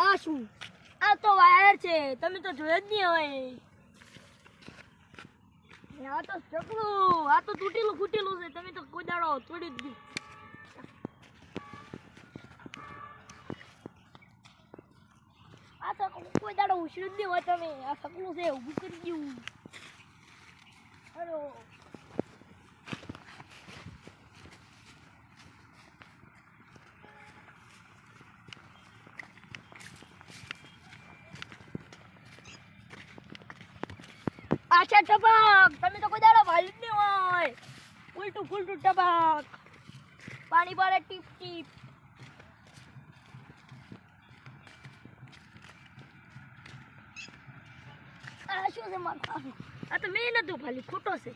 આ શું? આ તો વાયર છે, તમે તો જોયો જ નહીં હોય. આ તો ચકલું, આ તો તૂટેલું ફૂટેલું છે, તમે તો કોઈ દાડો તોડી જ નહીં. આ તો કોઈ દાડો ઉછળ્યું જ નહીં હોય તમે. આ ચકલું છે, ઊભું કરી ગયું. અરે આછા ટપક, તમે તો કોઈ દાડો ભાલ્યું જ નહીં હોય. ઉલટું ફૂલટું ટપક, પાણી પડે ટીપ ટીપ. આ શું છે માથા? આ તો મેં નતું ભાલ્યું, ખોટો છે.